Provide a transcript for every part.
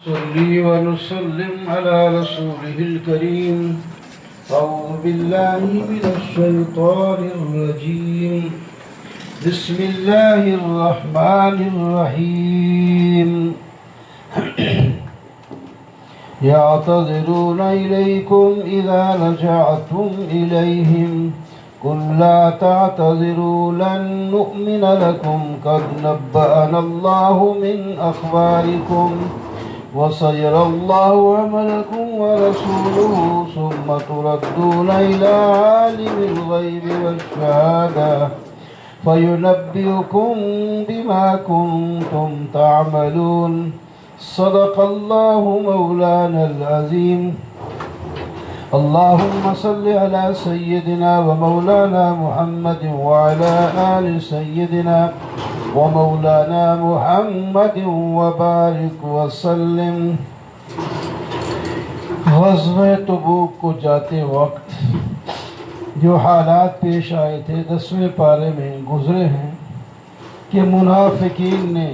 صلي ونسلم على رسوله الكريم. أعوذ بالله من الشيطان الرجيم. بسم الله الرحمن الرحيم. يعتذرون إليكم إذا رجعتم إليهم قل لا تعتذروا لن نؤمن لكم قد نبأنا الله من أخباركم وسيرى الله عملكم ورسوله ثم تردون إلى عالم الغيب والشهادة فينبئكم بما كنتم تعملون. صدق الله مولانا العظيم. اللهم صل على سيدنا ومولانا محمد وعلى آل سيدنا ومولانا محمد وبارك وسلم. غزوہ تبوک کو جاتے وقت جو حالات پیش آئے تھے 10ویں پارے میں گزرے ہیں کہ منافقین نے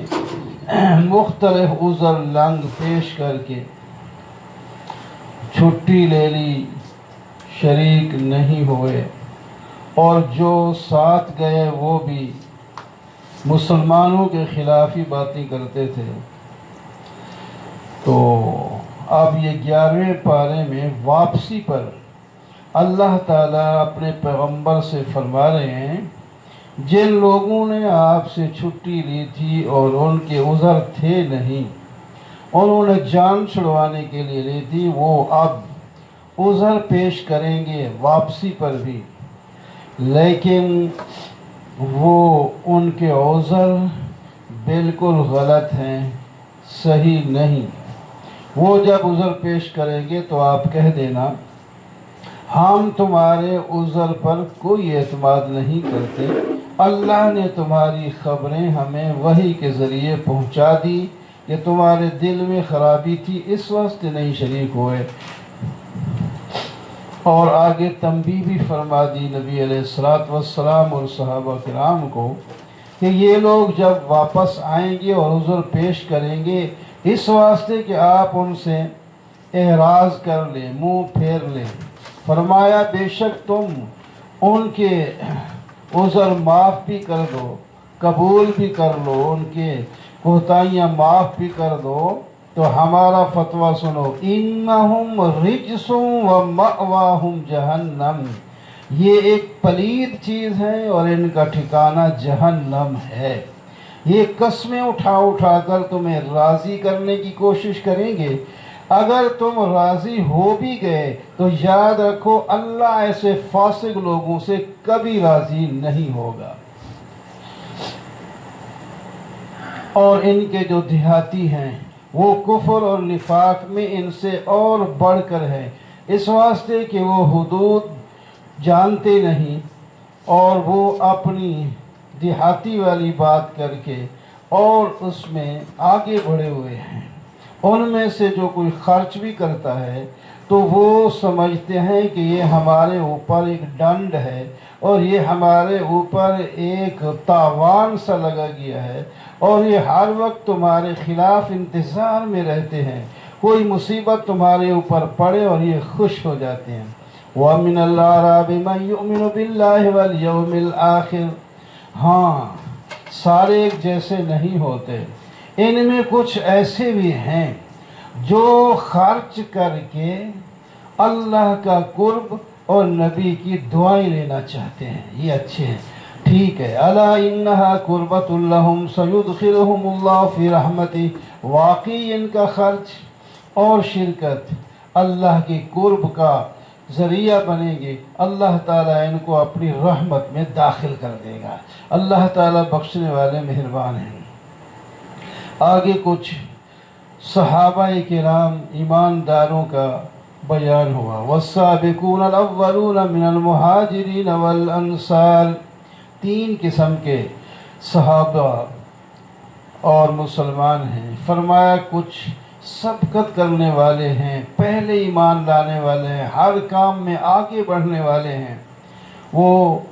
مختلف عذر لنگ پیش کر کے چھٹی لے لی، شریک نہیں ہوئے، اور جو ساتھ گئے وہ بھی مسلمانوں کے خلاف ہی باتیں کرتے تھے. تو اب یہ 11ویں پارے میں واپسی پر اللہ تعالیٰ اپنے پیغمبر سے فرما رہے ہیں جن لوگوں نے آپ سے چھٹی لی تھی اور ان کے عذر تھے نہیں، انہوں نے جان چھڑوانے کے لیے لی تھی، وہ اب عذر پیش کریں گے واپسی پر بھی، لیکن وہ ان کے عذر بالکل غلط ہیں، صحیح نہیں. وہ جب عذر پیش کریں گے تو آپ کہہ دینا ہم تمہارے عذر پر کوئی اعتماد نہیں کرتے، اللہ نے تمہاری خبریں ہمیں وحی کے ذریعے پہنچا دی کہ تمہارے دل میں خرابی تھی اس واسطے نہیں شریک ہوئے. اور آگے تنبیہ بھی فرما دی نبی علیہ السلام اور صحابہ کرام کو کہ یہ لوگ جب واپس آئیں گے اور عذر پیش کریں گے اس واسطے کہ آپ ان سے اعراض کر لیں، منہ پھیر لیں. فرمایا بے شک تم ان کے عذر معاف بھی کر دو، قبول بھی کر لو، ان کے کوتاہیاں معاف بھی کر دو تو ہمارا فتویٰ سنو، انہم رجس ومأواہم جہنم، یہ ایک پلید چیز ہے اور ان کا ٹھکانہ جہنم ہے. یہ قسمیں اٹھا اٹھا کر تمہیں راضی کرنے کی کوشش کریں گے، اگر تم راضی ہو بھی گئے تو یاد رکھو اللہ ایسے فاسق لوگوں سے کبھی راضی نہیں ہوگا. اور ان کے جو دیہاتی ہیں وہ کفر اور نفاق میں ان سے اور بڑھ کر ہے، اس واسطے کہ وہ حدود جانتے نہیں اور وہ اپنی دیہاتی والی بات کر کے اور اس میں آگے بڑھے ہوئے ہیں. ان میں سے جو کوئی خرچ بھی کرتا ہے تو وہ سمجھتے ہیں کہ یہ ہمارے اوپر ایک ڈنڈ ہے اور یہ ہمارے اوپر ایک تاوان سا لگا گیا ہے اور یہ ہر وقت تمہارے خلاف انتظار میں رہتے ہیں، کوئی مصیبت تمہارے اوپر پڑے اور یہ خوش ہو جاتے ہیں. وَمِنَ الْأَعْرَابِ مَن يُؤْمِنُ بِاللَّهِ وَالْيَوْمِ الْآخِرِ. ہاں سارے ایک جیسے نہیں ہوتے، ان میں کچھ ایسے بھی ہیں جو خرچ کر کے اللہ کا قرب اور نبی کی دعائیں لینا چاہتے ہیں، یہ اچھے ہیں، ٹھیک ہے. الا انہا قربۃ لہم سیدخلہم اللہ فی رحمتہ. واقعی ان کا خرچ اور شرکت اللہ کے قرب کا ذریعہ بنے گے، اللہ تعالیٰ ان کو اپنی رحمت میں داخل کر دے گا. اللہ تعالیٰ بخشنے والے مہربان ہیں. آگے کچھ صحابہ کرام ایمانداروں کا بیان ہوا. والسابقون الاولون من المہاجرین والانصار. 3 قسم کے صحابہ اور مسلمان ہیں. فرمایا کچھ سبقت کرنے والے ہیں، پہلے ایمان لانے والے ہیں، ہر کام میں آگے بڑھنے والے ہیں. وہ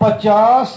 50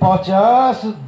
50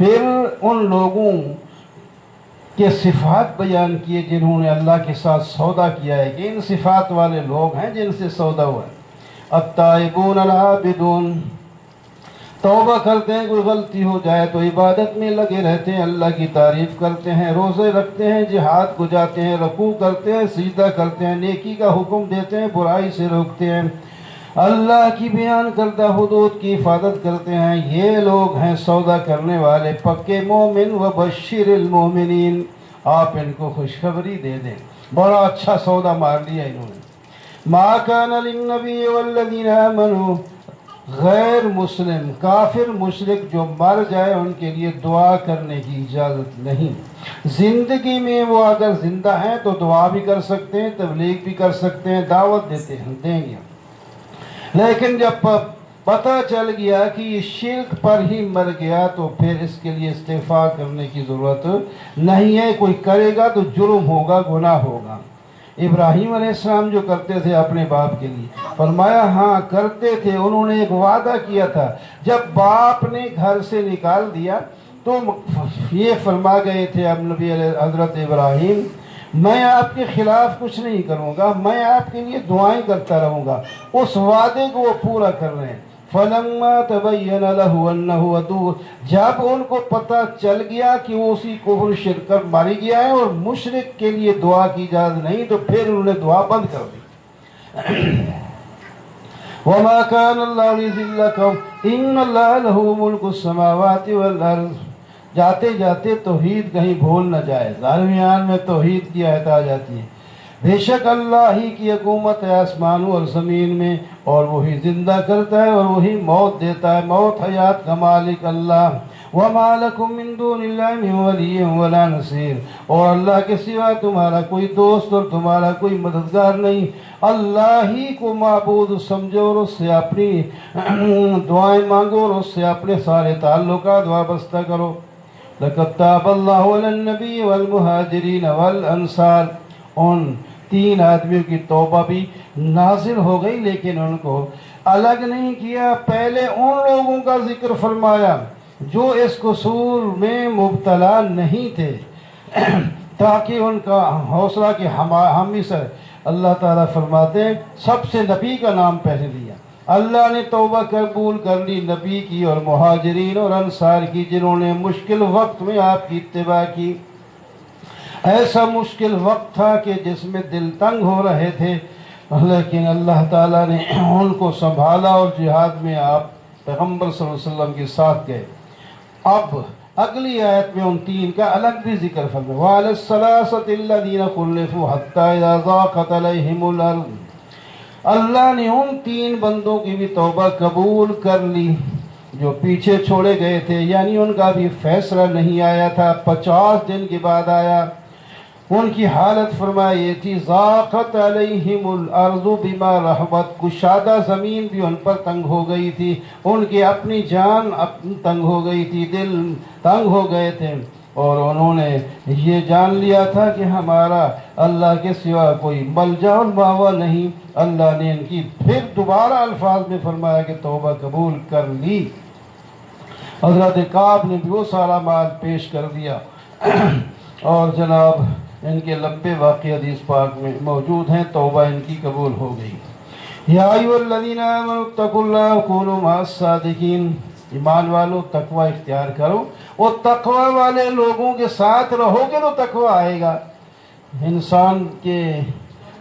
پھر ان لوگوں کے صفات بیان کیے جنہوں نے اللہ کے ساتھ سودا کیا ہے کہ ان صفات والے لوگ ہیں جن سے سودا ہوا ہے۔ التائبون العابدون، توبہ کرتے ہیں، کوئی غلطی ہو جائے تو عبادت میں لگے رہتے ہیں، اللہ کی تعریف کرتے ہیں، روزے رکھتے ہیں، جہاد کو جاتے ہیں، رکوع کرتے ہیں، سجدہ کرتے ہیں، نیکی کا حکم دیتے ہیں، برائی سے روکتے ہیں، اللہ کی بیان کردہ حدود کی حفاظت کرتے ہیں، یہ لوگ ہیں سودا کرنے والے پکے مومن۔ وبشر المومنین، آپ ان کو خوشخبری دے دیں، بڑا اچھا سودا مار لیا انہوں نے۔ ما کان للنبی والذین آمنوا، غیر مسلم کافر مشرک جو مر جائے ان کے لیے دعا کرنے کی اجازت نہیں۔ زندگی میں وہ اگر زندہ ہیں تو دعا بھی کر سکتے ہیں، تبلیغ بھی کر سکتے ہیں، دعوت دیں گے، لیکن جب پتہ چل گیا کہ یہ شرک پر ہی مر گیا تو پھر اس کے لیے استغفار کرنے کی ضرورت نہیں ہے۔ کوئی کرے گا تو جرم ہوگا، گناہ ہوگا۔ ابراہیم علیہ السلام جو کرتے تھے اپنے باپ کے لیے، فرمایا ہاں کرتے تھے، انہوں نے ایک وعدہ کیا تھا، جب باپ نے گھر سے نکال دیا تو یہ فرما گئے تھے اب نبی حضرت ابراہیم، میں آپ کے خلاف کچھ نہیں کروں گا، میں آپ کے لیے دعائیں کرتا رہوں گا۔ اس وعدے کو وہ پورا کر رہے ہیں۔ فَلَمَّا تَبَيَّنَ لَهُ أَنَّهُ عَدُوٌّ، جب ان کو پتہ چل گیا کہ وہ اسی کفر شرک کر ماری گیا ہے اور مشرک کے لیے دعا کی اجازت نہیں، تو پھر انہوں نے دعا بند کر دی۔ وَمَا كَانَ اللَّهُ لِيُضِلَّكُمْ إِنَّ اللَّهَ لَهُ مُلْكُ السَّمَاوَاتِ وَالْأَرْضِ، جاتے جاتے توحید کہیں بھول نہ جائے، درمیان میں توحید کی آیت آ جاتی ہے۔ بے شک اللہ ہی کی حکومت ہے آسمانوں اور زمین میں، اور وہی زندہ کرتا ہے اور وہی موت دیتا ہے، موت حیات کا مالک اللہ۔ وَمَا لَكُم مِّن دُونِ اللَّهِ مِن وَلِيٍّ وَلَا نَصِيرٍ، اور اللہ کے سوا تمہارا کوئی دوست اور تمہارا کوئی مددگار نہیں۔ اللہ ہی کو معبود سمجھو اور اس سے اپنی دعائیں مانگو اور اس سے اپنے سارے تعلقات وابستہ کرو۔ لَقَدْ تَابَ اللَّهُ عَلَى النَّبِيِّ وَالْمُهَاجِرِينَ وَالْأَنصَارِ، ان تین آدمیوں کی توبہ بھی نازل ہو گئی، لیکن ان کو الگ نہیں کیا، پہلے ان لوگوں کا ذکر فرمایا جو اس قصور میں مبتلا نہیں تھے تاکہ ان کا حوصلہ کہ ہم ہی سے۔ اللہ تعالیٰ فرماتے ہیں سب سے نبی کا نام پہلے لیا، اللہ نے توبہ قبول کر لی نبی کی اور مہاجرین اور انصار کی، جنہوں نے مشکل وقت میں آپ کی اتباع کی۔ ایسا مشکل وقت تھا کہ جس میں دل تنگ ہو رہے تھے، لیکن اللہ تعالیٰ نے ان کو سنبھالا اور جہاد میں آپ پیغمبر صلی اللہ علیہ وسلم کے ساتھ گئے۔ اب اگلی آیت میں ان تین کا الگ بھی ذکر فرمایا، وَعَلَى الثَّلَاثَةِ الَّذِينَ خُلِّفُوا حَتَّىٰ إِذَا ضَاقَتْ عَلَيْهِمُ الْأَرْضُ، اللہ نے ان تین بندوں کی بھی توبہ قبول کر لی جو پیچھے چھوڑے گئے تھے، یعنی ان کا بھی فیصلہ نہیں آیا تھا، 50 دن کے بعد آیا۔ ان کی حالت فرمائی یہ تھی، ضاقت علیہم الارض بما رحبت، کشادہ زمین بھی ان پر تنگ ہو گئی تھی، ان کی اپنی جان تنگ ہو گئی تھی، دل تنگ ہو گئے تھے، اور انہوں نے یہ جان لیا تھا کہ ہمارا اللہ کے سوا کوئی ملجا اور ماوا نہیں۔ اللہ نے ان کی پھر دوبارہ الفاظ میں فرمایا کہ توبہ قبول کر لی۔ حضرت کعب نے بھی وہ سارا مال پیش کر دیا اور جناب ان کے لمبے واقعہ حدیث پاک میں موجود ہیں، توبہ ان کی قبول ہو گئی۔ یا ایھا الذین آمنوا اتقوا اللہ وکونوا مع الصادقین، ایمان والو تقوی اختیار کرو اور تقوی والے لوگوں کے ساتھ رہو گے تو تقوی آئے گا۔ انسان کے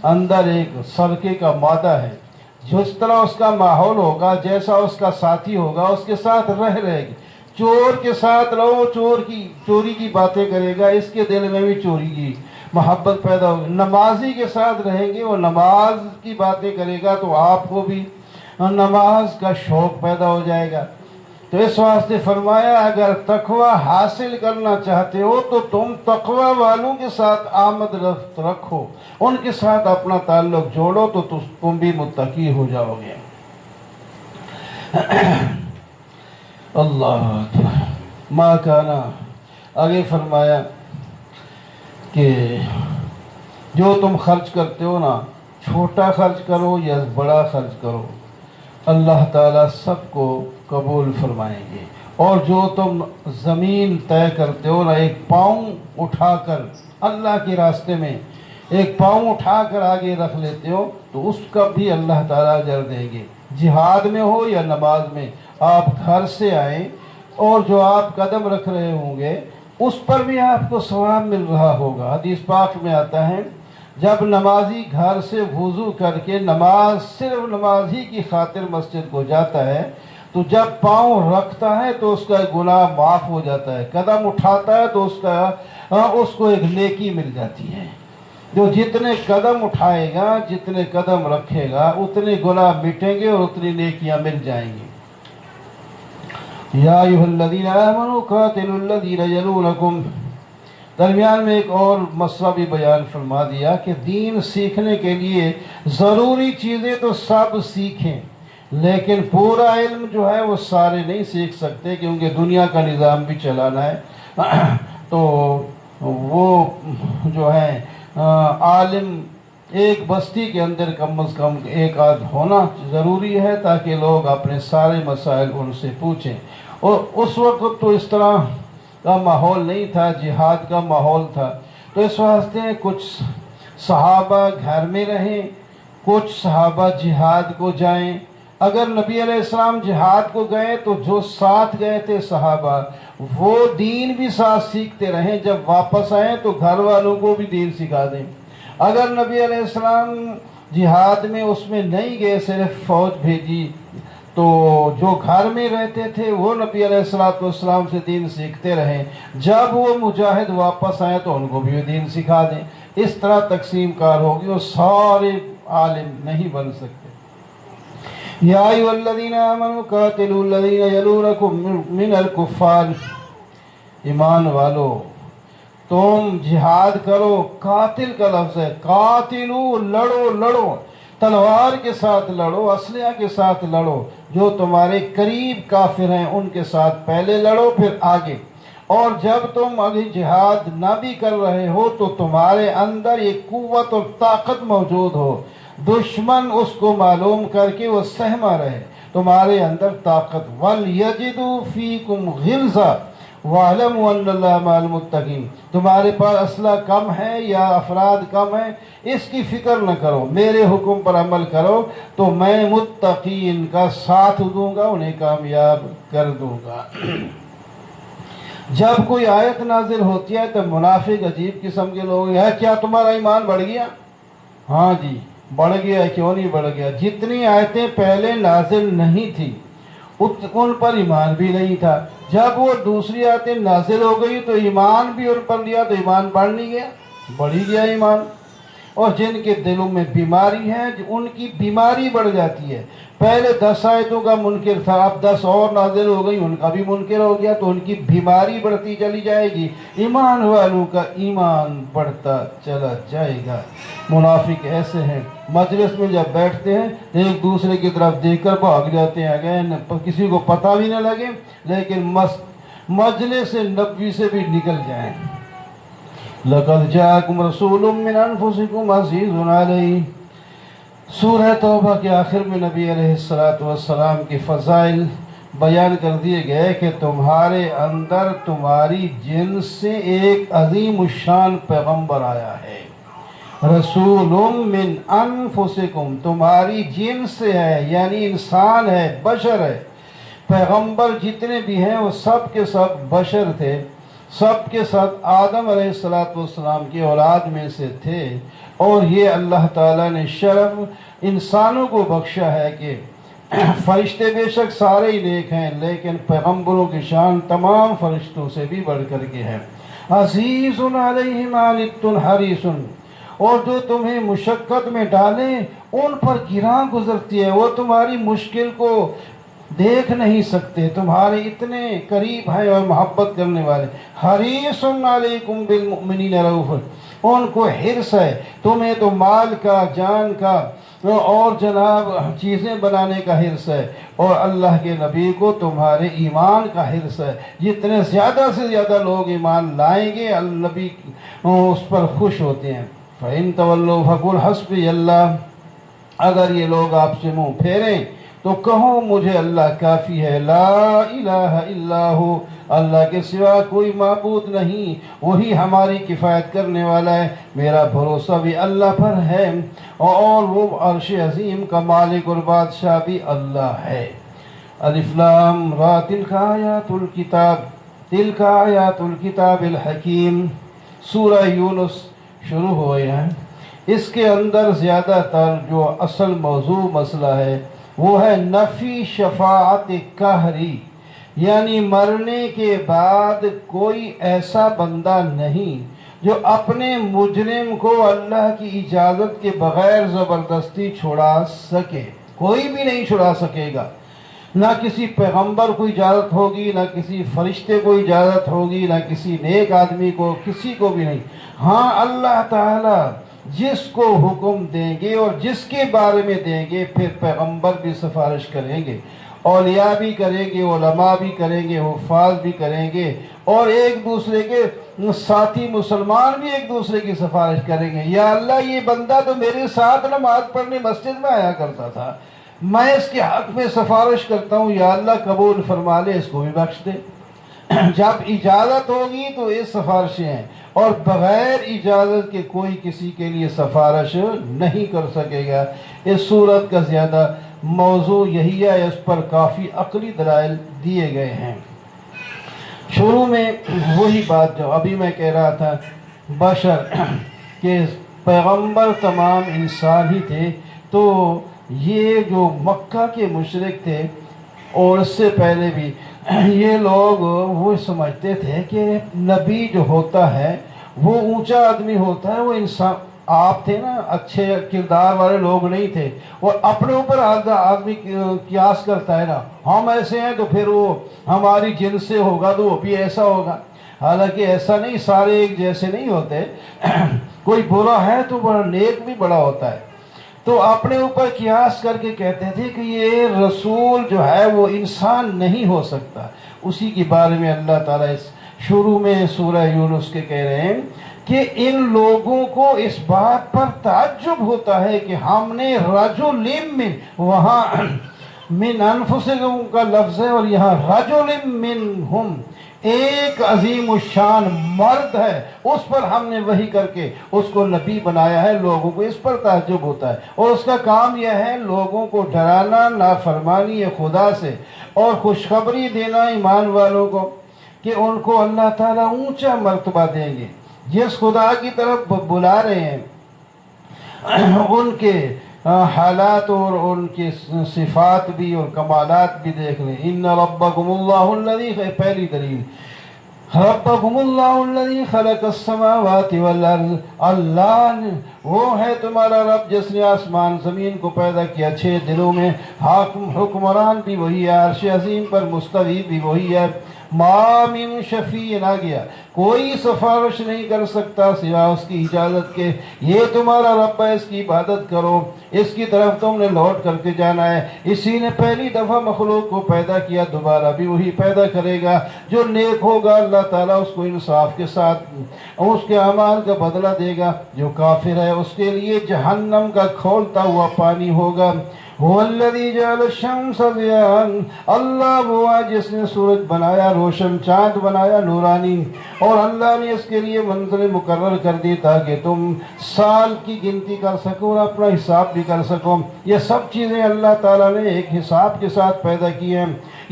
اندر ایک سرکے کا مادہ ہے، جس طرح اس کا ماحول ہوگا، جیسا اس کا ساتھی ہوگا، اس کے ساتھ رہے گی۔ چور کے ساتھ رہو، چوری کی باتیں کرے گا، اس کے دل میں بھی چوری کی محبت پیدا ہوگی۔ نمازی کے ساتھ رہیں گے، وہ نماز کی باتیں کرے گا تو آپ کو بھی نماز کا شوق پیدا ہو جائے گا۔ تو اس واسطے فرمایا اگر تقوی حاصل کرنا چاہتے ہو تو تم تقوی والوں کے ساتھ آمد رفت رکھو، ان کے ساتھ اپنا تعلق جوڑو تو تم بھی متقی ہو جاؤ گے۔ اللہ اکبر۔ ما کانا، آگے فرمایا کہ جو تم خرچ کرتے ہو نا، چھوٹا خرچ کرو یا بڑا خرچ کرو، اللہ تعالیٰ سب کو قبول فرمائیں گے۔ اور جو تم زمین طے کرتے ہو نا، ایک پاؤں اٹھا کر اللہ کے راستے میں ایک پاؤں اٹھا کر آگے رکھ لیتے ہو تو اس کا بھی اللہ تعالیٰ اجر دیں گے۔ جہاد میں ہو یا نماز میں، آپ گھر سے آئیں اور جو آپ قدم رکھ رہے ہوں گے اس پر بھی آپ کو ثواب مل رہا ہوگا۔ حدیث پاک میں آتا ہے جب نمازی گھر سے وضو کر کے صرف نماز ہی کی خاطر مسجد کو جاتا ہے تو جب پاؤں رکھتا ہے تو اس کا گناہ معاف ہو جاتا ہے، قدم اٹھاتا ہے تو اس کو ایک نیکی مل جاتی ہے۔ جو جتنے قدم اٹھائے گا، جتنے قدم رکھے گا، اتنے گناہ مٹیں گے اور اتنی نیکیاں مل جائیں گی۔ یا ایھا الذین آمنوا قاتلوا الذین یلونکم، درمیان میں ایک اور مسئلہ بھی بیان فرما دیا کہ دین سیکھنے کے لیے ضروری چیزیں تو سب سیکھیں، لیکن پورا علم جو ہے وہ سارے نہیں سیکھ سکتے کیونکہ دنیا کا نظام بھی چلانا ہے۔ تو وہ جو ہے عالم ایک بستی کے اندر کم از کم ایک آدھ ہونا ضروری ہے تاکہ لوگ اپنے سارے مسائل ان سے پوچھیں۔ اور اس وقت تو اس طرح کا ماحول نہیں تھا، جہاد کا ماحول تھا، تو اس واسطے کچھ صحابہ گھر میں رہیں، کچھ صحابہ جہاد کو جائیں۔ اگر نبی علیہ السلام جہاد کو گئے تو جو ساتھ گئے تھے صحابہ وہ دین بھی ساتھ سیکھتے رہیں، جب واپس آئیں تو گھر والوں کو بھی دین سکھا دیں۔ اگر نبی علیہ السلام جہاد میں اس میں نہیں گئے، صرف فوج بھیجی، تو جو گھر میں رہتے تھے وہ نبی علیہ السلام سے دین سیکھتے رہیں، جب وہ مجاہد واپس آئیں تو ان کو بھی دین سکھا دیں۔ اس طرح تقسیم کار ہوگی اور سارے عالم نہیں بن سکتے۔ یا ایھا الذین آمنوا قاتلوا الذین یلونکم من الکفار، ایمان والو تم جہاد کرو۔ قاتل کا لفظ ہے، قاتلو، لڑو، تلوار کے ساتھ لڑو، اسلحہ کے ساتھ لڑو۔ جو تمہارے قریب کافر ہیں ان کے ساتھ پہلے لڑو پھر آگے۔ اور جب تم ابھی جہاد نہ بھی کر رہے ہو تو تمہارے اندر ایک قوت اور طاقت موجود ہو، دشمن اس کو معلوم کر کے وہ سہما رہے، تمہارے اندر طاقت۔ وَلْيَجِدُوا فِيكُمْ غِلْظَةً وَاعْلَمُوا أَنَّ اللَّهَ مَعَ الْمُتَّقِينَ، تمہارے پاس اسلحہ کم ہے یا افراد کم ہیں اس کی فکر نہ کرو، میرے حکم پر عمل کرو تو میں متقین کا ساتھ دوں گا، انہیں کامیاب کر دوں گا۔ جب کوئی آیت نازل ہوتی ہے تو منافق عجیب قسم کے لوگ ہیں، کیا تمہارا ایمان بڑھ گیا؟ ہاں جی بڑھ گیا، کیوں نہیں بڑھ گیا؟ جتنی آیتیں پہلے نازل نہیں تھی ان پر ایمان بھی نہیں تھا، جب وہ دوسری آیتیں نازل ہو گئی تو ایمان بھی ان پر لیا تو ایمان بڑھ نہیں گیا، بڑھ ہی گیا ایمان۔ اور جن کے دلوں میں بیماری ہے ان کی بیماری بڑھ جاتی ہے۔ پہلے 10 آیتوں کا منکر تھا، اب 10 اور نازل ہو گئی، ان کا بھی منکر ہو گیا، تو ان کی بیماری بڑھتی چلی جائے گی، ایمان والوں کا ایمان بڑھتا چلا جائے گا۔ منافق ایسے ہیں، مجلس میں جب بیٹھتے ہیں ایک دوسرے کی طرف دیکھ کر بھاگ جاتے ہیں، اگر کسی کو پتہ بھی نہ لگے لیکن مجلس نبوی سے بھی نکل جائیں۔ لَقَدْ جَاءَكُمْ رَسُولٌ مِّنْ أَنفُسِكُمْ عَزِيزٌ عَلَيْهِ، سورہ توبہ کے آخر میں نبی علیہ السلام کی فضائل بیان کر دیے گئے کہ تمہارے اندر تمہاری جنس سے ایک عظیم الشان پیغمبر آیا ہے۔ رسول من انفسکم، تمہاری جنس سے ہے، یعنی انسان ہے، بشر ہے۔ پیغمبر جتنے بھی ہیں وہ سب کے سب بشر تھے، سب کے ساتھ آدم علیہ السلام کی اولاد میں سے تھے، اور یہ اللہ تعالیٰ نے شرف انسانوں کو بخشا ہے کہ فرشتے بے شک سارے ہی نیک ہیں لیکن پیغمبروں کی شان تمام فرشتوں سے بھی بڑھ کر کے ہے۔ عزیز علیہ ما عنتم حریص، اور جو تمہیں مشقت میں ڈالیں ان پر گراں گزرتی ہے، وہ تمہاری مشکل کو دیکھ نہیں سکتے، تمہارے اتنے قریب ہیں اور محبت کرنے والے۔ حریص علیکم بالمؤمنین رؤوف، ان کو حرص ہے تمہیں تو مال کا، جان کا اور جناب چیزیں بنانے کا حرص ہے، اور اللہ کے نبی کو تمہارے ایمان کا حرص ہے۔ جتنے زیادہ سے زیادہ لوگ ایمان لائیں گے نبی اس پر خوش ہوتے ہیں۔ فَإِن تَوَلَّوْا فَقُلْ حَسْبِيَ اللَّهُ، اگر یہ لوگ آپ سے منہ پھیریں تو کہو مجھے اللہ کافی ہے، لا الہ الا ہو، اللہ کے سوا کوئی معبود نہیں، وہی ہماری کفایت کرنے والا ہے، میرا بھروسہ بھی اللہ پر ہے، اور وہ عرش عظیم کا مالک اور بادشاہ بھی اللہ ہے۔ الف لام را تلک آیات الکتاب الحکیم۔ سورہ یونس شروع ہوئے ہیں، اس کے اندر زیادہ تر جو اصل موضوع مسئلہ ہے وہ ہے نفی شفاعت قہری، یعنی مرنے کے بعد کوئی ایسا بندہ نہیں جو اپنے مجرم کو اللہ کی اجازت کے بغیر زبردستی چھڑا سکے، کوئی بھی نہیں چھڑا سکے گا، نہ کسی پیغمبر کو اجازت ہوگی، نہ کسی فرشتے کو اجازت ہوگی، نہ کسی نیک آدمی کو، کسی کو بھی نہیں۔ ہاں اللہ تعالی جس کو حکم دیں گے اور جس کے بارے میں دیں گے، پھر پیغمبر بھی سفارش کریں گے، اولیاء بھی کریں گے، علماء بھی کریں گے، حفاظ بھی کریں گے، اور ایک دوسرے کے ساتھی مسلمان بھی ایک دوسرے کی سفارش کریں گے۔ یا اللہ یہ بندہ تو میرے ساتھ نماز پڑھنے مسجد میں آیا کرتا تھا، میں اس کے حق میں سفارش کرتا ہوں، یا اللہ قبول فرما لے، اس کو بھی بخش دے۔ جب اجازت ہوگی تو یہ سفارشیں ہیں، اور بغیر اجازت کے کوئی کسی کے لیے سفارش نہیں کر سکے گا۔ اس صورت کا زیادہ موضوع یہی ہے، اس پر کافی عقلی دلائل دیے گئے ہیں۔ شروع میں وہی بات جو ابھی میں کہہ رہا تھا، بشر کہ پیغمبر تمام انسان ہی تھے، تو یہ جو مکہ کے مشرک تھے اور اس سے پہلے بھی یہ لوگ وہ سمجھتے تھے کہ نبی جو ہوتا ہے وہ اونچا آدمی ہوتا ہے، وہ انسان آپ تھے نا، اچھے کردار والے لوگ نہیں تھے، وہ اپنے اوپر آدمی قیاس کرتا ہے نا، ہم ایسے ہیں تو پھر وہ ہماری جنس سے ہوگا تو وہ بھی ایسا ہوگا، حالانکہ ایسا نہیں، سارے ایک جیسے نہیں ہوتے، کوئی برا ہے تو بڑا نیک بھی بڑا ہوتا ہے، تو اپنے اوپر قیاس کر کے کہتے تھے کہ یہ رسول جو ہے وہ انسان نہیں ہو سکتا۔ اسی کے بارے میں اللہ تعالیٰ اس شروع میں سورہ یونس کے کہہ رہے ہیں کہ ان لوگوں کو اس بات پر تعجب ہوتا ہے کہ ہم نے رجل من، وہاں من انفسکم کا لفظ ہے اور یہاں رجل منہم، ایک عظیم الشان مرد ہے، اس پر ہم نے وحی کر کے اس کو نبی بنایا ہے، لوگوں کو اس پر تعجب ہوتا ہے، اور اس کا کام یہ ہے لوگوں کو ڈرانا نافرمانی خدا سے اور خوشخبری دینا ایمان والوں کو کہ ان کو اللہ تعالیٰ اونچا مرتبہ دیں گے۔ جس خدا کی طرف بلا رہے ہیں ان کے حالات اور ان کے صفات بھی اور کمالات بھی دیکھ لیں۔ ان ربکم اللہ الذی، پہلی دلیل، ربکم اللہ الذی خلق السماوات والارض، اللہ وہ ہے تمہارا رب جس نے آسمان زمین کو پیدا کیا 6 دنوں میں، حکمران بھی وہی ہے، عرش عظیم پر مستوی بھی وہی ہے، ما من شفیع آ گیا، کوئی سفارش نہیں کر سکتا سوا اس کی اجازت کے، یہ تمہارا رب ہے، اس کی عبادت کرو، اس کی طرف تم نے لوٹ کر کے جانا ہے۔ اسی نے پہلی دفعہ مخلوق کو پیدا کیا، دوبارہ بھی وہی پیدا کرے گا، جو نیک ہوگا اللہ تعالیٰ اس کو انصاف کے ساتھ اس کے اعمال کا بدلہ دے گا، جو کافر ہے اس کے لیے جہنم کا کھولتا ہوا پانی ہوگا۔ هو الذی جعل الشمس ضیاء، اللہ وہ ہے جس نے سورج بنایا روشن، چاند بنایا نورانی، اور اللہ نے اس کے لیے منزل مقرر کر دی تاکہ تم سال کی گنتی کر سکو اور اپنا حساب بھی کر سکو۔ یہ سب چیزیں اللہ تعالیٰ نے ایک حساب کے ساتھ پیدا کی ہیں۔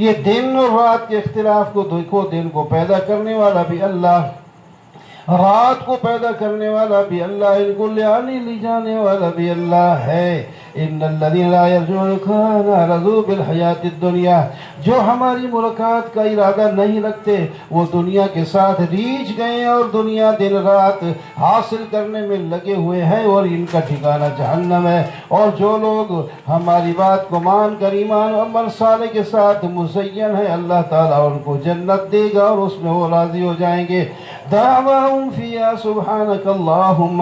یہ دن اور رات کے اختلاف کو دیکھو، دن کو پیدا کرنے والا بھی اللہ، رات کو پیدا کرنے والا بھی اللہ، ان کو لے جانے والا بھی اللہ ہے۔ ان الذین لا یرجون لقاءنا رضوا بالحیات الدنیا، جو ہماری ملاقات کا ارادہ نہیں رکھتے وہ دنیا کے ساتھ ریچھ گئے اور دنیا دن رات حاصل کرنے میں لگے ہوئے ہیں، اور ان کا ٹھکانہ جہنم ہے۔ اور جو لوگ ہماری بات کو مان کر ایمان و عمل صالح کے ساتھ مزین ہے، اللہ تعالیٰ ان کو جنت دے گا اور اس میں وہ راضی ہو جائیں گے۔ دعواہم فیہا سبحانک اللہم،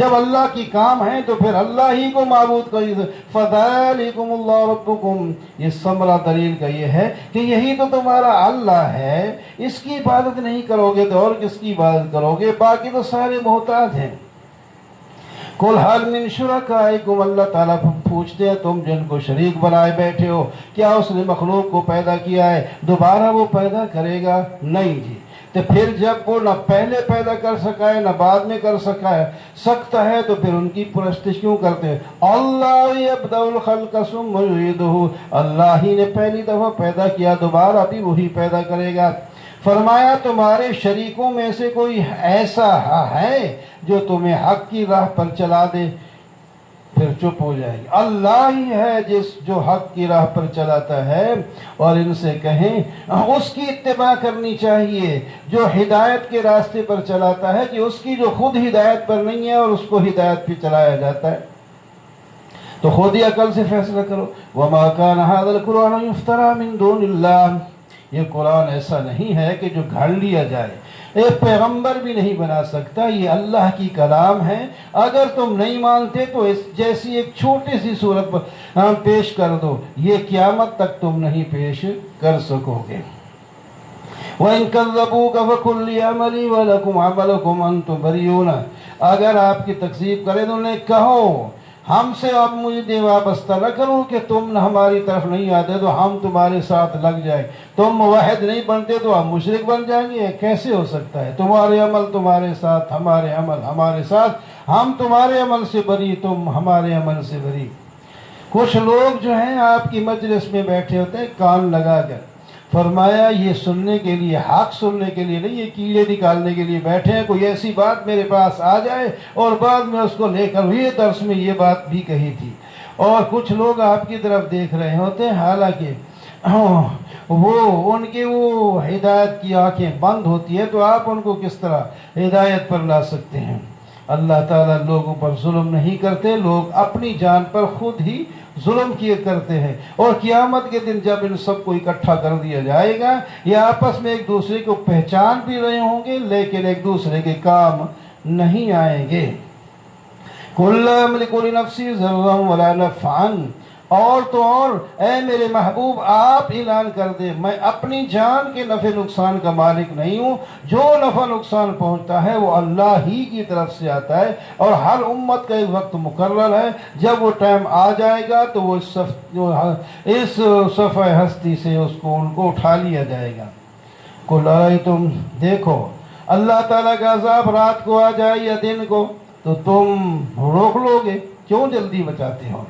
جب اللہ کی کام ہے تو پھر اللہ ہی کو معبود کریے. فذالکم اللہ ربکم، یہ ثمرہ دلیل کا یہ ہے کہ یہی تو تمہارا اللہ ہے، اس کی عبادت نہیں کرو گے تو اور کس کی عبادت کرو گے؟ باقی تو سارے محتاج ہیں. قل حل من شرکائکم، اللہ تعالیٰ پوچھتے ہیں تم جن کو شریک بنائے بیٹھے ہو، کیا اس نے مخلوق کو پیدا کیا ہے؟ دوبارہ وہ پیدا کرے گا؟ نہیں جی. تو پھر جب وہ نہ پہلے پیدا کر سکا ہے نہ بعد میں کر سکتا ہے تو پھر ان کی پرستش کیوں کرتے ہیں؟ اللہ یبدأ الخلق ثم یعیدہ، اللہ ہی نے پہلی دفعہ پیدا کیا، دوبارہ بھی وہی پیدا کرے گا. فرمایا تمہارے شریکوں میں سے کوئی ایسا ہے جو تمہیں حق کی راہ پر چلا دے؟ پھر چپ ہو جائے گی. اللہ ہی ہے جو حق کی راہ پر چلاتا ہے. اور ان سے کہیں اس کی اتباع کرنی چاہیے جو ہدایت کے راستے پر چلاتا ہے، کہ اس کی جو خود ہدایت پر نہیں ہے اور اس کو ہدایت پہ چلایا جاتا ہے. تو خود ہی عقل سے فیصلہ کرو. وما كان هذا القرآن يفترى من دون اللہ، یہ قرآن ایسا نہیں ہے کہ جو گھڑ لیا جائے، ایک پیغمبر بھی نہیں بنا سکتا، یہ اللہ کی کلام ہے. اگر تم نہیں مانتے تو اس جیسی ایک چھوٹی سی صورت پیش کر دو، یہ قیامت تک تم نہیں پیش کر سکو گے. وَإِن كَذَّبُوكَ فَقُل لِّي عَمَلِي وَلَكُمْ عَمَلُكُمْ أَنتُمْ بَرِيئُونَ، اگر آپ کی تکذیب کرے تو انہیں کہو ہم سے اب مجھے وابستہ نہ کرو کہ تم ہماری طرف نہیں آتے تو ہم تمہارے ساتھ لگ جائیں. تم موحد نہیں بنتے تو ہم مشرک بن جائیں گے؟ کیسے ہو سکتا ہے؟ تمہارے عمل تمہارے ساتھ، ہمارے عمل ہمارے ساتھ، ہم تمہارے عمل سے بری، تم ہمارے عمل سے بری. کچھ لوگ جو ہیں آپ کی مجلس میں بیٹھے ہوتے ہیں کان لگا کر، فرمایا یہ سننے کے لیے، حق سننے کے لیے نہیں، یہ کیڑے نکالنے کے لیے بیٹھے ہیں. کوئی ایسی بات میرے پاس آ جائے اور بعد میں اس کو لے کر یہ درس میں یہ بات بھی کہی تھی. اور کچھ لوگ آپ کی طرف دیکھ رہے ہوتے ہیں، حالانکہ وہ ان کی وہ ہدایت کی آنکھیں بند ہوتی ہے، تو آپ ان کو کس طرح ہدایت پر لا سکتے ہیں؟ اللہ تعالیٰ لوگوں پر ظلم نہیں کرتے، لوگ اپنی جان پر خود ہی ظلم کیے کرتے ہیں. اور قیامت کے دن جب ان سب کو اکٹھا کر دیا جائے گا، یہ آپس میں ایک دوسرے کو پہچان بھی رہے ہوں گے لیکن ایک دوسرے کے کام نہیں آئیں گے. کُلُّ یملک لنفسہ ضرًّا ولا نفعًا، اور تو اور اے میرے محبوب آپ اعلان کر دے میں اپنی جان کے نفع نقصان کا مالک نہیں ہوں. جو نفع نقصان پہنچتا ہے وہ اللہ ہی کی طرف سے آتا ہے، اور ہر امت کا ایک وقت مقرر ہے. جب وہ ٹائم آ جائے گا تو وہ اس صفحہ ہستی سے ان کو اٹھا لیا جائے گا. قُلْ أَرَأَيْتُمْ، دیکھو اللہ تعالیٰ کا عذاب رات کو آ جائے یا دن کو تو تم روک لو گے؟ کیوں جلدی بچاتے ہو؟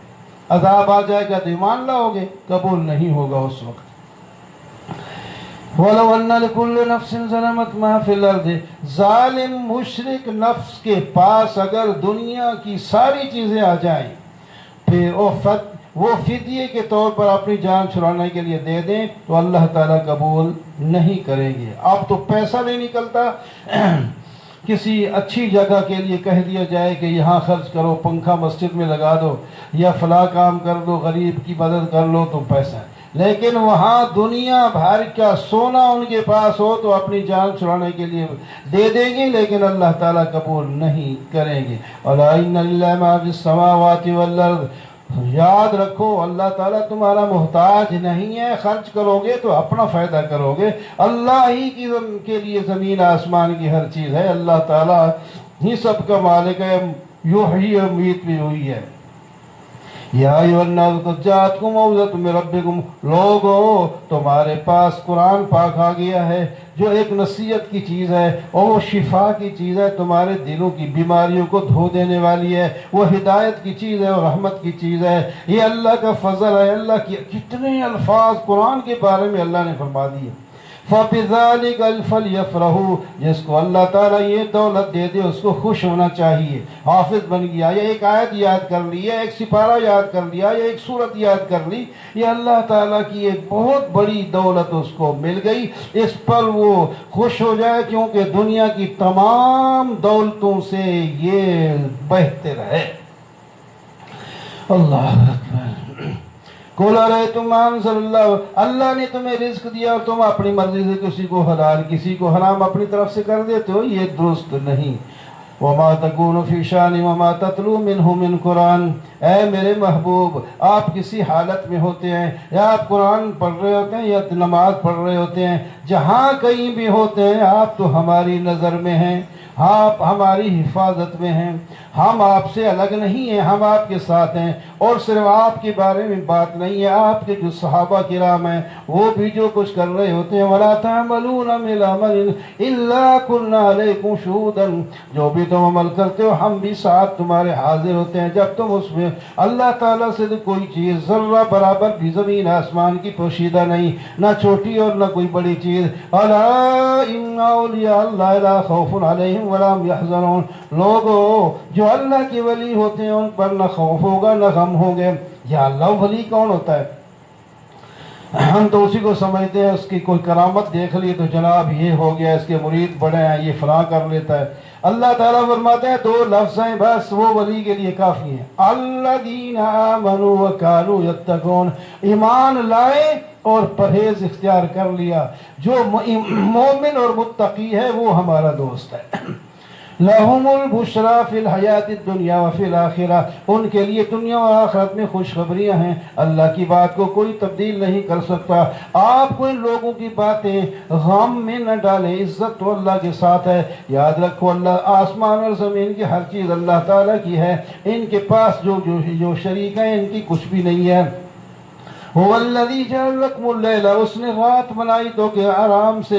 عذاب آ جائے گا تو ایمان لاؤ گے؟ قبول نہیں ہوگا اس وقت. وَلَوْ أَنَّ لِكُلِّ نَفْسٍ ظَلَمَتْ مَا فِي الْأَرْضِ، ظالم مشرک نفس کے پاس اگر دنیا کی ساری چیزیں آ جائیں پھر وہ فدیے کے طور پر اپنی جان چھڑانے کے لیے دے دیں تو اللہ تعالیٰ قبول نہیں کریں گے. اب تو پیسہ نہیں نکلتا، کسی اچھی جگہ کے لیے کہہ دیا جائے کہ یہاں خرچ کرو، پنکھا مسجد میں لگا دو یا فلاں کام کر دو، غریب کی مدد کر لو تو پیسہ ہے. لیکن وہاں دنیا بھر کا سونا ان کے پاس ہو تو اپنی جان چھڑانے کے لیے دے دیں گے لیکن اللہ تعالیٰ قبول نہیں کریں گے. الا ان للہ ما فی السماوات والارض، یاد رکھو اللہ تعالیٰ تمہارا محتاج نہیں ہے. خرچ کرو گے تو اپنا فائدہ کرو گے. اللہ ہی کے لیے زمین آسمان کی ہر چیز ہے. اللہ تعالیٰ ہی سب کا مالک ہے. یحیی و یمیت بھی ہوئی ہے. یا ایھا الناس قد جاءتکم موعظۃ من ربکم، لوگو تمہارے پاس قرآن پاک آ گیا ہے جو ایک نصیحت کی چیز ہے اور وہ شفا کی چیز ہے، تمہارے دلوں کی بیماریوں کو دھو دینے والی ہے. وہ ہدایت کی چیز ہے اور رحمت کی چیز ہے. یہ اللہ کا فضل ہے. اللہ کی کتنے الفاظ قرآن کے بارے میں اللہ نے فرما دیے. فَبِذَلِكَ فَلْيَفْرَحُوا، جس کو اللہ تعالیٰ یہ دولت دے دے اس کو خوش ہونا چاہیے. حافظ بن گیا یا ایک آیت یاد کر لی یا ایک سپارہ یاد کر لیا یا ایک سورت یاد کر لی، یہ اللہ تعالیٰ کی ایک بہت بڑی دولت اس کو مل گئی. اس پر وہ خوش ہو جائے کیونکہ دنیا کی تمام دولتوں سے یہ بہتر ہے. اللہ اکبر. قُلْ أَرَأَيْتُمْ مَا أَنزَلَ اللَّهُ، اللہ نے تمہیں رزق دیا اور تم اپنی مرضی سے کسی کو حلال کسی کو حرام اپنی طرف سے کر دیتے ہو، یہ درست نہیں. وما تکون فی شان وما تتلو منہ من قرآن، اے میرے محبوب آپ کسی حالت میں ہوتے ہیں، یا آپ قرآن پڑھ رہے ہوتے ہیں یا نماز پڑھ رہے ہوتے ہیں، جہاں کہیں بھی ہوتے ہیں آپ تو ہماری نظر میں ہیں، آپ ہماری حفاظت میں ہیں، ہم آپ سے الگ نہیں ہیں، ہم آپ کے ساتھ ہیں۔ اور صرف آپ کے بارے میں بات نہیں ہے، آپ کے جو صحابہ کرام ہیں وہ بھی جو کچھ کر رہے ہوتے ہیں، وَلَا تَعْمَلُونَ مِنْ عَمَلٍ إِلَّا كُنَّا عَلَيْكُمْ شُهُودًا، جو بھی تم عمل کرتے ہو ہم بھی ساتھ تمہارے حاضر ہوتے ہیں جب تم اس میں۔ اللہ تعالیٰ سے تو کوئی چیز ذرہ برابر بھی زمین آسمان کی پوشیدہ نہیں، نہ چھوٹی اور نہ کوئی بڑی چیز۔ أَلَا إِنَّ أَوْلِيَاءَ اللَّهِ لَا خَوْفٌ عَلَيْهِمْ وَلَا هُمْ يَحْزَنُونَ، لوگو جو اللہ کے ولی ہوتے ہیں ان پر نہ خوف ہوگا نہ غم ہوں گے۔ یا اللہ ولی کون ہوتا ہے؟ ہم تو اسی کو سمجھتے ہیں، اس کی کوئی کرامت دیکھ لی تو جناب یہ ہو گیا، اس کے مرید بڑے ہیں، یہ فلاں کر لیتا ہے۔ اللہ تعالیٰ فرماتے ہیں دو لفظ ہیں بس وہ ولی کے لیے کافی ہیں، الذین آمنوا وکانوا یتقون، ایمان لائے اور پرہیز اختیار کر لیا۔ جو مومن اور متقی ہے وہ ہمارا دوست ہے۔ لہم البشریٰ فی الحیات الدنیا وفی الآخرہ، ان کے لیے دنیا اور آخرت میں خوشخبریاں ہیں۔ اللہ کی بات کو کوئی تبدیل نہیں کر سکتا۔ آپ کو ان لوگوں کی باتیں غم میں نہ ڈالیں، عزت تو اللہ کے ساتھ ہے۔ یاد رکھو اللہ آسمان اور زمین کی ہر چیز اللہ تعالیٰ کی ہے، ان کے پاس جو شریک ہیں ان کی کچھ بھی نہیں ہے۔ هو الذی جعل لکم اللیل، اس نے رات بنائی تو کہ آرام سے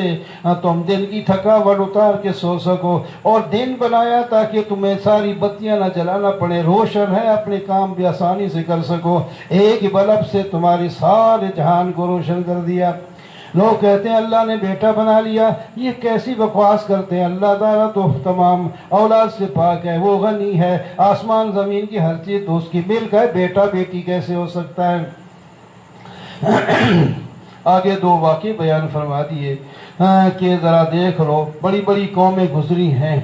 تم دن کی تھکاوٹ اتار کے سو سکو، اور دن بنایا تاکہ تمہیں ساری بتیاں نہ جلانا پڑے، روشن ہے اپنے کام بھی آسانی سے کر سکو۔ ایک بلب سے تمہاری سارے جہان کو روشن کر دیا۔ لوگ کہتے ہیں اللہ نے بیٹا بنا لیا، یہ کیسی بکواس کرتے ہیں۔ اللہ تعالیٰ تو تمام اولاد سے پاک ہے، وہ غنی ہے، آسمان زمین کی ہر چیز تو اس کی ملک ہے، بیٹا بیٹی کیسے ہو سکتا ہے؟ آگے دو واقعے بیان فرما دیے کہ ذرا دیکھ لو، بڑی بڑی قومیں گزری ہیں،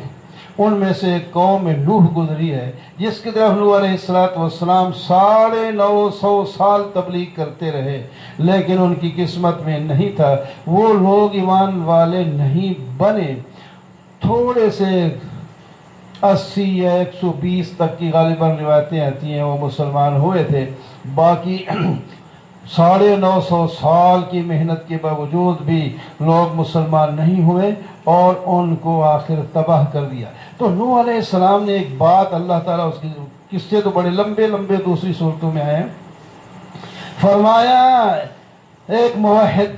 ان میں سے ایک قوم نوح گزری ہے جس کی طرف نوح علیہ السلام 950 سال تبلیغ کرتے رہے، لیکن ان کی قسمت میں نہیں تھا، وہ لوگ ایمان والے نہیں بنے۔ تھوڑے سے 80 یا 120 تک کی غالباً روایتیں آتی ہیں وہ مسلمان ہوئے تھے، باقی 950 سال کی محنت کے باوجود بھی لوگ مسلمان نہیں ہوئے اور ان کو آخر تباہ کر دیا۔ تو نوح علیہ السلام نے ایک بات، اللہ تعالیٰ اس کی قصے تو بڑے لمبے لمبے دوسری صورتوں میں آئے ہیں، فرمایا ایک موحد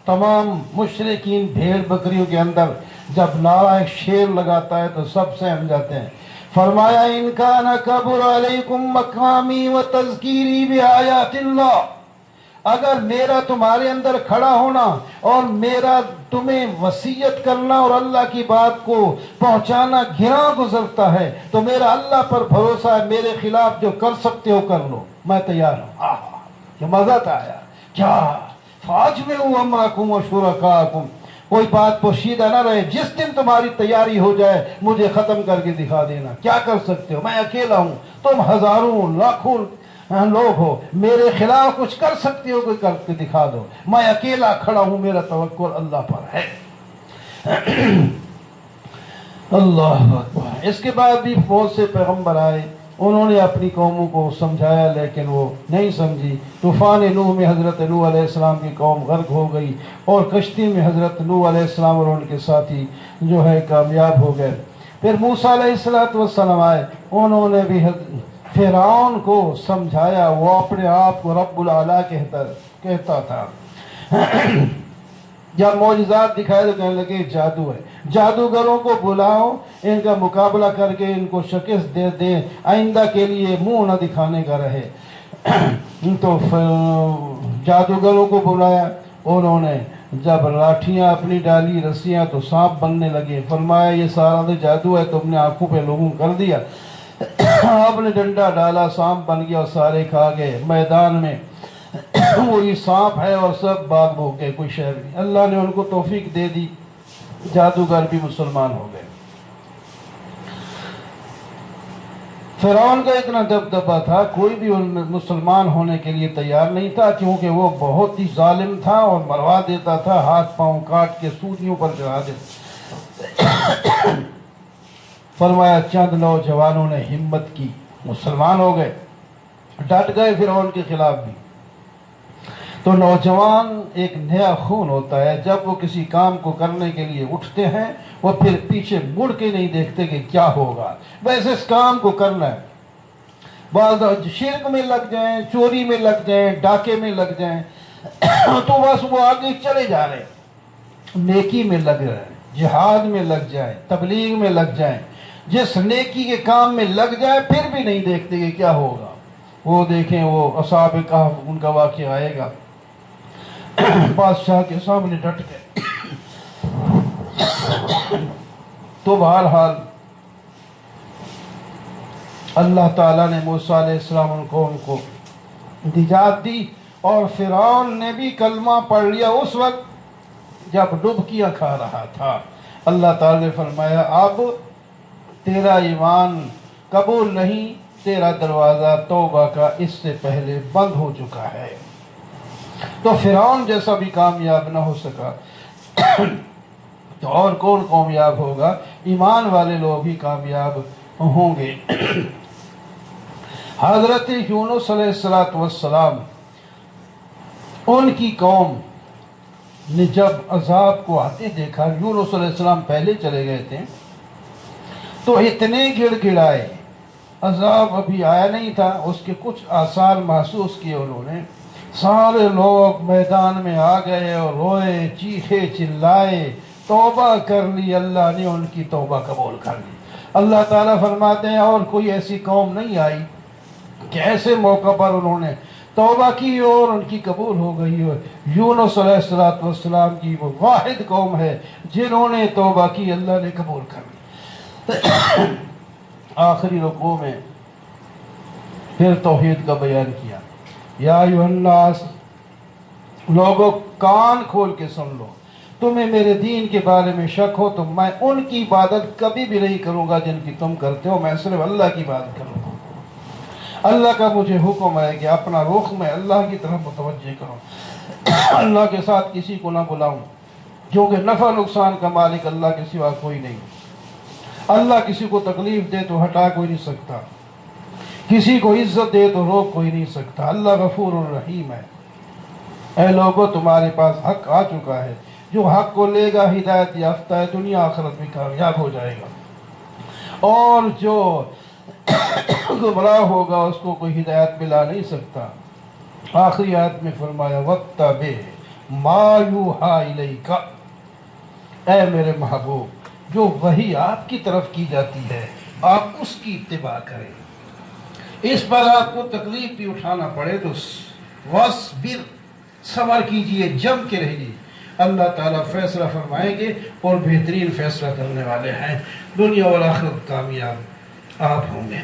تمام مشرکین بھیڑ بکریوں کے اندر جب نعرہ ایک شیر لگاتا ہے تو سب سہم جاتے ہیں۔ فرمایا ان کان کبر علیکم مقامی و تذکیری بآیات اللہ، اگر میرا تمہارے اندر کھڑا ہونا اور میرا تمہیں وصیت کرنا اور اللہ کی بات کو پہنچانا گراں گزرتا ہے تو میرا اللہ پر بھروسہ ہے، میرے خلاف جو کر سکتے ہو کر لو، میں تیار ہوں۔ کیا مزہ تھا یار، کیا فاجمعوا امرکم وشرکاءکم، کوئی بات پوشیدہ نہ رہے، جس دن تمہاری تیاری ہو جائے مجھے ختم کر کے دکھا دینا، کیا کر سکتے ہو، میں اکیلا ہوں، تم ہزاروں لاکھوں لوگ ہو، میرے خلاف کچھ کر سکتے ہو، کوئی کر کے دکھا دو، میں اکیلا کھڑا ہوں، میرا توکل اللہ پر ہے۔ اللہ اکبر۔ اس کے بعد بھی بہت سے پیغمبر آئے، انہوں نے اپنی قوموں کو سمجھایا لیکن وہ نہیں سمجھی۔ طوفان نوح میں حضرت نوح علیہ السلام کی قوم غرق ہو گئی اور کشتی میں حضرت نوح علیہ السلام اور ان کے ساتھی جو ہے کامیاب ہو گئے۔ پھر موسیٰ علیہ السلام آئے، انہوں نے بھی فرعون کو سمجھایا، وہ اپنے آپ کو رب العلا کہتا تھا۔ جب معجزات دکھائے تو کہنے لگے جادو ہے، جادوگروں کو بلاؤ، ان کا مقابلہ کر کے ان کو شکست دے دیں، آئندہ کے لیے منہ نہ دکھانے کا رہے۔ تو جادوگروں کو بلایا، انہوں نے جب لاٹھیاں اپنی ڈالی، رسیاں، تو سانپ بننے لگے۔ فرمایا یہ سارا تو جادو ہے، تم نے آنکھوں پہ لوگوں کر دیا۔ آپ نے ڈنڈا ڈالا، سانپ بن گیا اور سارے کھا گئے۔ میدان میں وہی سانپ ہے اور سب باغ ہو گئے، کوئی شہر نہیں۔ اللہ نے ان کو توفیق دے دی، جادوگر بھی مسلمان ہو گئے۔ فرعون کا اتنا دبدبہ تھا، کوئی بھی ان مسلمان ہونے کے لیے تیار نہیں تھا، کیونکہ وہ بہت ہی ظالم تھا اور مروا دیتا تھا، ہاتھ پاؤں کاٹ کے سولیوں پر چڑھا دیتا۔ فرمایا چند نوجوانوں نے ہمت کی، مسلمان ہو گئے، ڈٹ گئے فرعون کے خلاف بھی۔ تو نوجوان ایک نیا خون ہوتا ہے، جب وہ کسی کام کو کرنے کے لیے اٹھتے ہیں وہ پھر پیچھے مڑ کے نہیں دیکھتے کہ کیا ہوگا، بس اس کام کو کرنا ہے۔ بعض شرک میں لگ جائیں، چوری میں لگ جائیں، ڈاکے میں لگ جائیں تو بس وہ آگے چلے جا رہے ہیں، نیکی میں لگ رہے ہیں، جہاد میں لگ جائیں، تبلیغ میں لگ جائیں، جس نیکی کے کام میں لگ جائے پھر بھی نہیں دیکھتے کہ کیا ہوگا۔ وہ دیکھیں وہ اصحاب کہف، ان کا واقعہ آئے گا، بادشاہ کے سامنے ڈٹ گئے تو بہرحال اللہ تعالیٰ نے موسیٰ علیہ السلام ان قوم کو نجات دی، اور فرعون نے بھی کلمہ پڑھ لیا اس وقت جب ڈبکیاں کھا رہا تھا۔ اللہ تعالیٰ نے فرمایا اب تیرا ایمان قبول نہیں، تیرا دروازہ توبہ کا اس سے پہلے بند ہو چکا ہے۔ تو فرعون جیسا بھی کامیاب نہ ہو سکا تو اور کون کامیاب ہوگا؟ ایمان والے لوگ ہی کامیاب ہوں گے۔ حضرت یونس علیہ السلام، ان کی قوم نے جب عذاب کو آتے دیکھا، یونس علیہ السلام پہلے چلے گئے تھے، تو اتنے گڑ گڑائے، عذاب ابھی آیا نہیں تھا، اس کے کچھ آثار محسوس کیے انہوں نے، سارے لوگ میدان میں آ گئے اور روئے، چیخے چلائے، توبہ کر لی، اللہ نے ان کی توبہ قبول کر لی۔ اللہ تعالیٰ فرماتے ہیں اور کوئی ایسی قوم نہیں آئی کہ ایسے موقع پر انہوں نے توبہ کی اور ان کی قبول ہو گئی ہو۔ یونس علیہ السلام کی وہ واحد قوم ہے جنہوں نے توبہ کی، اللہ نے قبول کر لی۔ آخری رکوع میں پھر توحید کا بیان کیا، یا ایھا الناس، لوگوں کان کھول کے سن لو، تمہیں میرے دین کے بارے میں شک ہو تو میں ان کی عبادت کبھی بھی نہیں کروں گا جن کی تم کرتے ہو، میں صرف اللہ کی عبادت کروں گا۔ اللہ کا مجھے حکم ہے کہ اپنا رخ میں اللہ کی طرف متوجہ کروں، اللہ کے ساتھ کسی کو نہ بلاؤں، کیونکہ نفع نقصان کا مالک اللہ کے سوا کوئی نہیں۔ اللہ کسی کو تکلیف دے تو ہٹا کوئی نہیں سکتا، کسی کو عزت دے تو روک کوئی نہیں سکتا۔ اللہ غفور الرحیم ہے۔ اے لوگوں، تمہارے پاس حق آ چکا ہے، جو حق کو لے گا ہدایت یافتہ ہے، دنیا آخرت میں کامیاب ہو جائے گا، اور جو گمراہ ہوگا اس کو کوئی ہدایت ملا نہیں سکتا۔ آخری آیت میں فرمایا وَاتَّبِعْ مَا یُوحَىٰ إِلَيْكَ، اے میرے محبوب، جو وحی آپ کی طرف کی جاتی ہے آپ اس کی اتباع کریں۔ اس پر آپ کو تکلیف بھی اٹھانا پڑے تو وَاصْبِرْ، صبر کیجئے، جم کے رہیے، اللہ تعالیٰ فیصلہ فرمائیں گے اور بہترین فیصلہ کرنے والے ہیں، دنیا اور آخرت کامیاب آپ ہوں گے۔